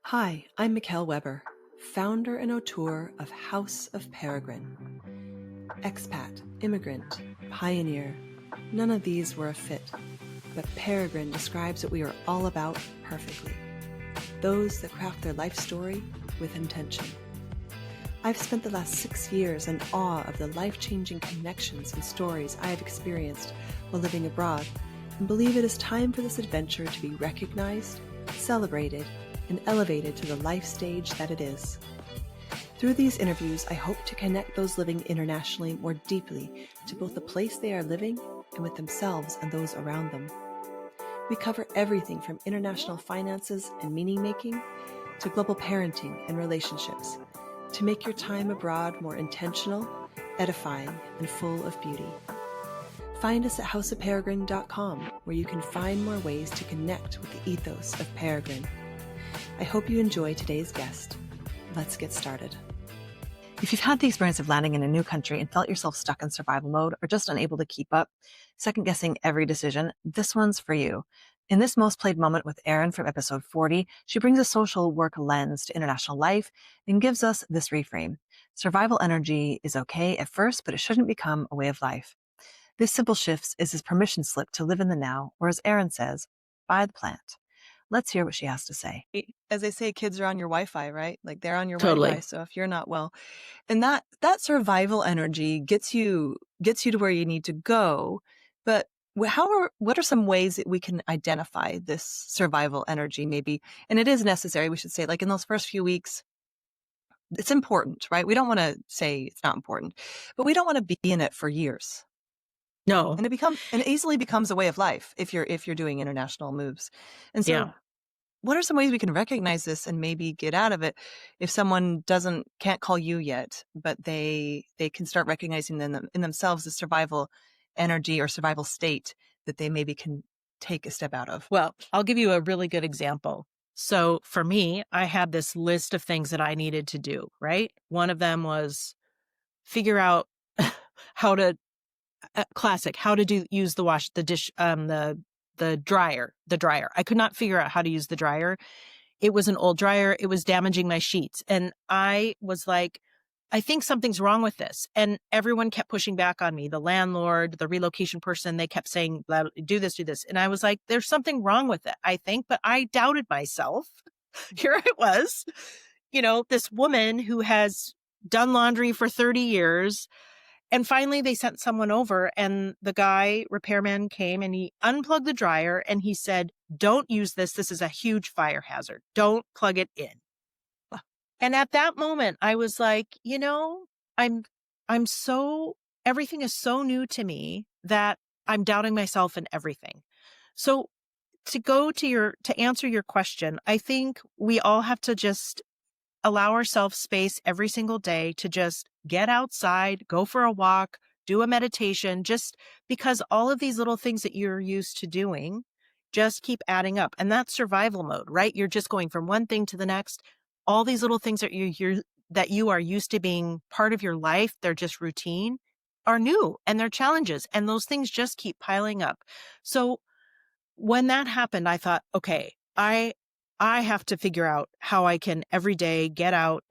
Hi, I'm Mickelle Weber, founder and auteur of House of Peregrine. Expat, immigrant, pioneer, none of these were a fit, but Peregrine describes what we are all about perfectly. Those that craft their life story with intention. I've spent the last 6 years in awe of the life-changing connections and stories I have experienced while living abroad, and believe it is time for this adventure to be recognized, celebrated, and elevated to the life stage that it is. Through these interviews, I hope to connect those living internationally more deeply to both the place they are living and with themselves and those around them. We cover everything from international finances and meaning-making to global parenting and relationships to make your time abroad more intentional, edifying, and full of beauty. Find us at houseofperegrine.com, where you can find more ways to connect with the ethos of Peregrine. I hope you enjoy today's guest. Let's get started. If you've had the experience of landing in a new country and felt yourself stuck in survival mode or just unable to keep up, second-guessing every decision, this one's for you. In this most played moment with Erin from episode 40, she brings a social work lens to international life and gives us this reframe. Survival energy is okay at first, but it shouldn't become a way of life. This simple shift is his permission slip to live in the now, or as Erin says, buy the plant. Let's hear what she has to say. As they say, kids are on your Wi-Fi, right? Like they're on your Totally. Wi-Fi. So if you're not well, and that survival energy gets you to where you need to go. But what are some ways that we can identify this survival energy maybe? And it is necessary, we should say, like in those first few weeks, it's important, right? We don't want to say it's not important, but we don't want to be in it for years. No. And it easily becomes a way of life if you're doing international moves. And so what are some ways we can recognize this and maybe get out of it if someone can't call you yet, but they can start recognizing in themselves the survival energy or survival state that they maybe can take a step out of? Well, I'll give you a really good example. So for me, I had this list of things that I needed to do, right? One of them was figure out how to use the dryer. I could not figure out how to use the dryer. It was an old dryer. It was damaging my sheets. And I was like, I think something's wrong with this. And everyone kept pushing back on me. The landlord, the relocation person, they kept saying, do this. And I was like, there's something wrong with it, I think. But I doubted myself. Here I was, this woman who has done laundry for 30 years. And finally, they sent someone over and the guy, repairman, came and he unplugged the dryer and he said, don't use this. This is a huge fire hazard. Don't plug it in. And at that moment, I was like, everything is so new to me that I'm doubting myself in everything. So to answer your question, I think we all have to just allow ourselves space every single day to just get outside, go for a walk, do a meditation, just because all of these little things that you're used to doing just keep adding up. And that's survival mode, right? You're just going from one thing to the next. All these little things that you are used to being part of your life, they're just routine, are new and they're challenges. And those things just keep piling up. So when that happened, I thought, okay, I have to figure out how I can every day get out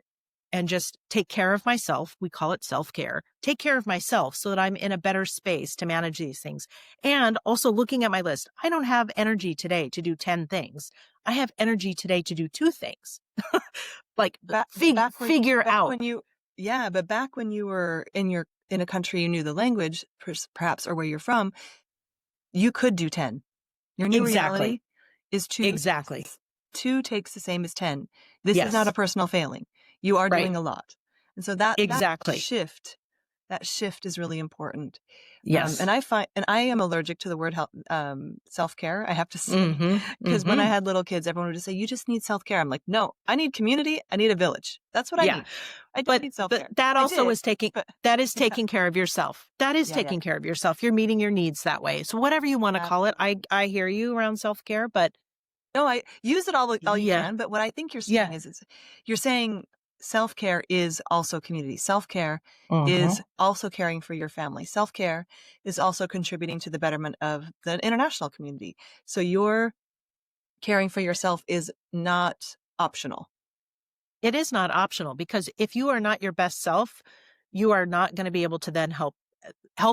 and just take care of myself. We call it self-care. Take care of myself so that I'm in a better space to manage these things. And also looking at my list, I don't have energy today to do 10 things. I have energy today to do 2 things. Figure out. But back when you were in a country you knew the language, perhaps, or where you're from, you could do 10. Your new reality is 2. Exactly. 2 takes the same as 10. This is not a personal failing. You are doing a lot. And so that shift is really important. Yes. And I am allergic to the word self-care, I have to say, because when I had little kids, everyone would just say, you just need self-care. I'm like, no, I need community. I need a village. That's what I need. I don't need self-care. But that also is taking care of yourself. That is taking care of yourself. You're meeting your needs that way. So whatever you want to call it, I hear you around self-care, but no, I use it all you can. But what I think you're saying is you're saying self-care is also community. Self-care is also caring for your family. Self-care is also contributing to the betterment of the international community. So your caring for yourself is not optional. It is not optional, because if you are not your best self, you are not going to be able to then help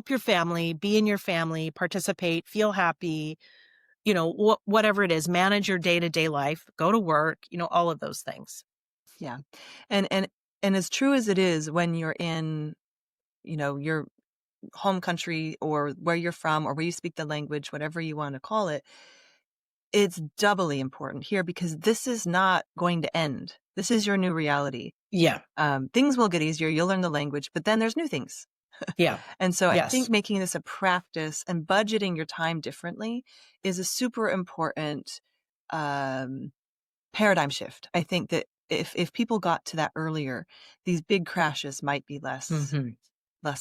your family, be in your family, participate, feel happy, whatever it is, manage your day-to-day life, go to work, all of those things. Yeah. And as true as it is when you're in, your home country or where you're from or where you speak the language, whatever you want to call it, it's doubly important here because this is not going to end. This is your new reality. Yeah. Things will get easier. You'll learn the language, but then there's new things. Yeah. And so I Yes. think making this a practice and budgeting your time differently is a super important paradigm shift. I think that if people got to that earlier, these big crashes might be less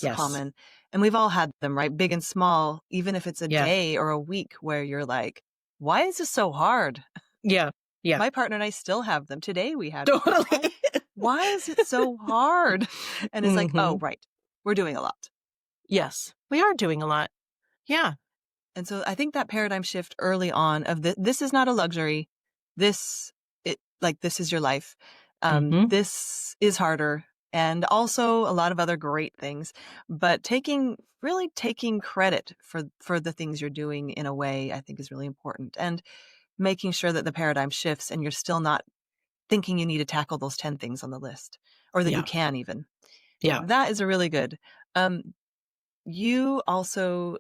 Yes. common. And we've all had them, right? Big and small, even if it's a Yeah. day or a week where you're like, why is this so hard? Yeah. Yeah. My partner and I still have them. Today we had Totally. why is it so hard? And it's like, oh, right. We're doing a lot. Yes, we are doing a lot. Yeah. And so I think that paradigm shift early on of this is not a luxury. This is your life. This is harder. And also a lot of other great things, but really taking credit for the things you're doing in a way I think is really important, and making sure that the paradigm shifts and you're still not thinking you need to tackle those 10 things on the list, or that you can even. Yeah. That is a really good. You also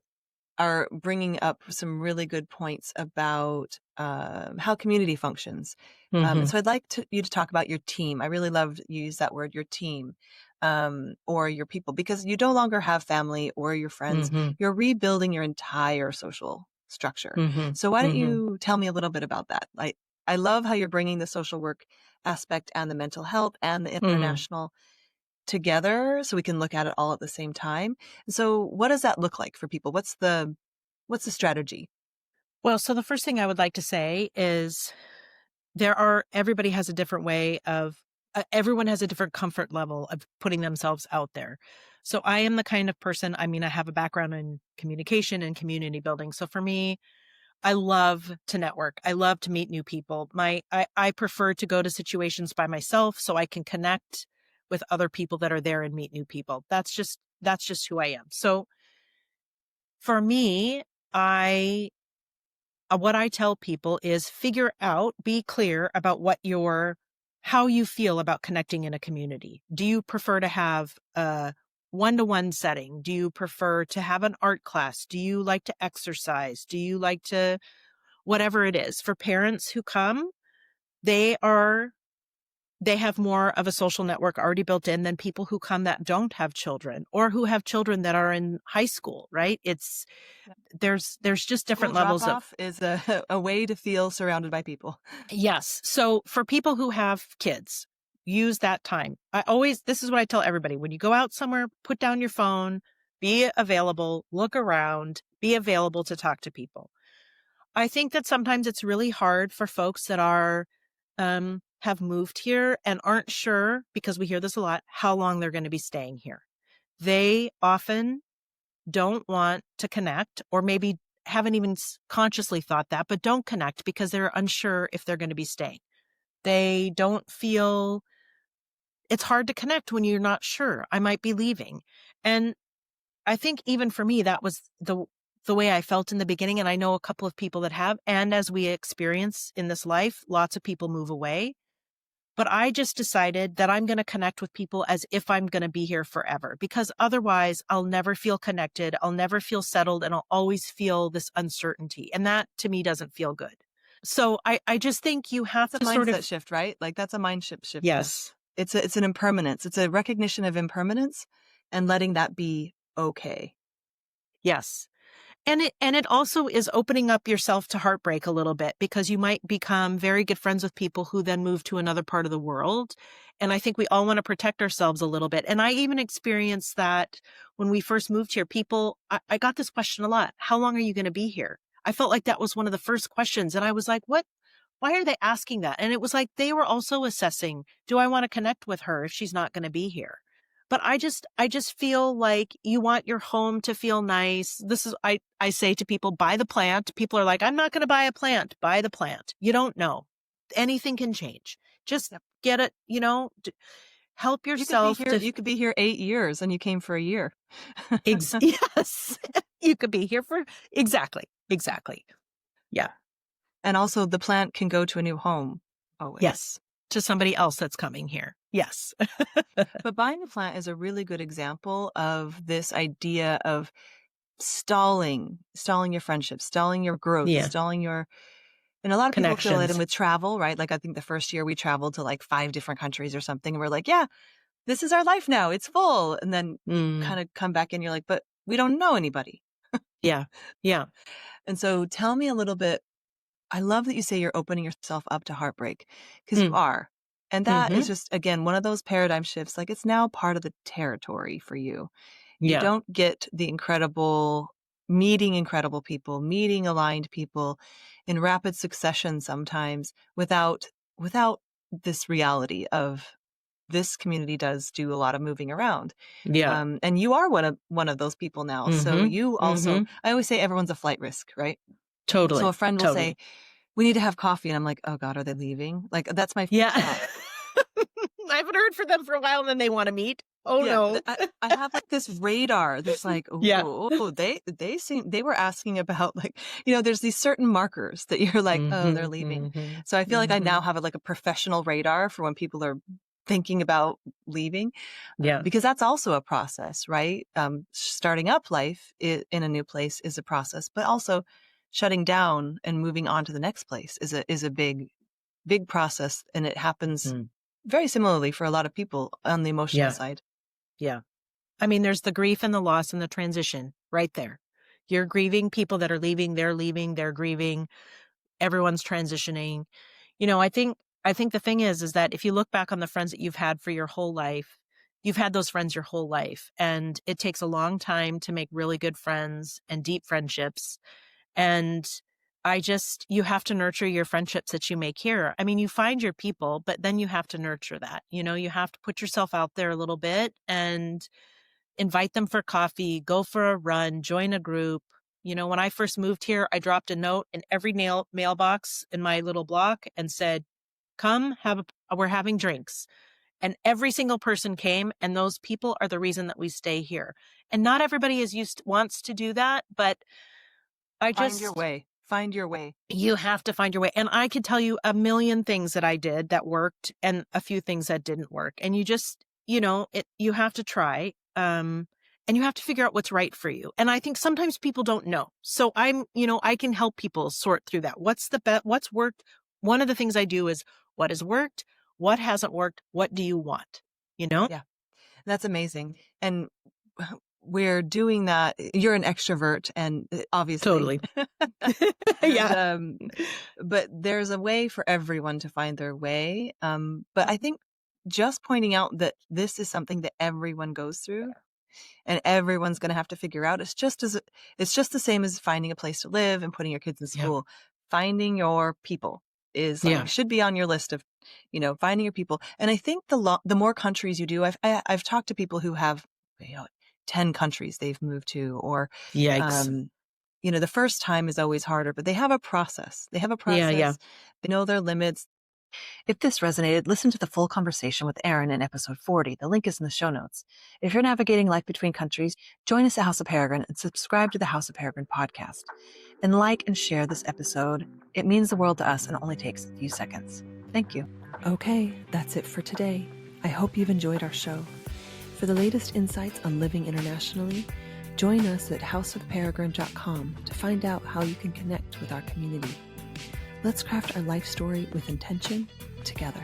are bringing up some really good points about how community functions. So I'd like you to talk about your team. I really loved you use that word, your team, or your people, because you no longer have family or your friends. You're rebuilding your entire social structure. So why don't you tell me a little bit about that? I love how you're bringing the social work aspect and the mental health and the international together so we can look at it all at the same time. And so what does that look like for people? What's the strategy? Well, so the first thing I would like to say is everybody has a different way of, everyone has a different comfort level of putting themselves out there. So I am the kind of person, I have a background in communication and community building. So for me, I love to network. I love to meet new people. I prefer to go to situations by myself so I can connect with other people that are there and meet new people. That's just who I am. So for me, what I tell people is be clear about how you feel about connecting in a community. Do you prefer to have a one-to-one setting? Do you prefer to have an art class? Do you like to exercise? Do you like to, whatever it is? For parents who come, they have more of a social network already built in than people who come that don't have children or who have children that are in high school, right? There's just different levels drop-off is a way to feel surrounded by people. Yes. So for people who have kids, use that time. This is what I tell everybody. When you go out somewhere, put down your phone, be available, look around, be available to talk to people. I think that sometimes it's really hard for folks that have moved here and aren't sure, because we hear this a lot, how long they're going to be staying here. They often don't want to connect, or maybe haven't even consciously thought that, but don't connect because they're unsure if they're going to be staying. They don't feel, it's hard to connect when you're not sure. I might be leaving. And I think even for me, that was the way I felt in the beginning. And I know a couple of people that have, and as we experience in this life, lots of people move away. But I just decided that I'm going to connect with people as if I'm going to be here forever, because otherwise I'll never feel connected. I'll never feel settled, and I'll always feel this uncertainty. And that to me doesn't feel good. So I just think you have to sort of mindset shift, right? Like that's a mind shift. Yes. It's an impermanence. It's a recognition of impermanence and letting that be okay. Yes. And it also is opening up yourself to heartbreak a little bit, because you might become very good friends with people who then move to another part of the world. And I think we all want to protect ourselves a little bit. And I even experienced that when we first moved here. I got this question a lot. How long are you going to be here? I felt like that was one of the first questions. And I was like, what? Why are they asking that? And it was like they were also assessing, do I want to connect with her if she's not going to be here? But I just feel like you want your home to feel nice. I say to people, buy the plant. People are like, I'm not going to buy a plant. Buy the plant. You don't know. anything can change. Just Yep. get it, help yourself to You could be here 8 years and you came for a year. yes. You could be here for exactly. Yeah. And also the plant can go to a new home always. Yes. To somebody else that's coming here. Yes. But buying a plant is a really good example of this idea of stalling your friendship, stalling your growth, Yeah. stalling your, and a lot of people feel it Connections. in with travel, right? Like I think the first year we traveled to like 5 different countries or something. And we're like, yeah, this is our life now. It's full. And then you kind of come back and you're like, but we don't know anybody. Yeah. Yeah. And so tell me a little bit. I love that you say you're opening yourself up to heartbreak, because you are. And that is just, again, one of those paradigm shifts. Like it's now part of the territory for you. You Yeah. don't get the meeting incredible people, meeting aligned people in rapid succession sometimes without this reality of this community does do a lot of moving around. Yeah. And you are one of those people now. So you also, I always say everyone's a flight risk, right? Totally. So a friend will Totally. say, we need to have coffee. And I'm like, oh God, are they leaving? Like, that's my Yeah. thought. I haven't heard from them for a while and then they want to meet. Oh no. I have like this radar that's like, Yeah. oh, they were asking about like, there's these certain markers that you're like, oh, they're leaving. So I feel like I now have like a professional radar for when people are thinking about leaving. Yeah. Because that's also a process, right? Starting up life in a new place is a process, but also shutting down and moving on to the next place is a big process. And it happens very similarly for a lot of people on the emotional side. Yeah. I mean, there's the grief and the loss and the transition right there. You're grieving people that are leaving, they're grieving, everyone's transitioning. I think the thing is that if you look back on the friends that you've had for your whole life, you've had those friends your whole life. And it takes a long time to make really good friends and deep friendships. And you have to nurture your friendships that you make here. I mean, you find your people, but then you have to nurture that. You have to put yourself out there a little bit and invite them for coffee, go for a run, join a group. When I first moved here, I dropped a note in every mailbox in my little block and said, come we're having drinks. And every single person came, and those people are the reason that we stay here. And not everybody wants to do that, but Find your way. Find your way. You have to find your way. And I could tell you a million things that I did that worked and a few things that didn't work. And you just, you have to try. And you have to figure out what's right for you. And I think sometimes people don't know. So I can help people sort through that. What's worked? One of the things I do is what has worked? What hasn't worked? What do you want? Yeah, that's amazing. And we're doing that. You're an extrovert, and obviously, totally. Yeah. But there's a way for everyone to find their way. But I think just pointing out that this is something that everyone goes through, and everyone's going to have to figure out. It's just the same as finding a place to live and putting your kids in school. Yeah. Finding your people is should be on your list of, finding your people. And I think the more countries you do, I've talked to people who have, 10 countries they've moved to, or yikes. The first time is always harder, but they have a process. Yeah. They know their limits. If this resonated, listen to the full conversation with Erin in episode 40. The link is in the show notes. If you're navigating life between countries, join us at House of Peregrine and subscribe to the House of Peregrine podcast. And like and share this episode. It means the world to us and only takes a few seconds. Thank you. Okay, that's it for today. I hope you've enjoyed our show. For the latest insights on living internationally, join us at houseofperegrine.com to find out how you can connect with our community. Let's craft our life story with intention together.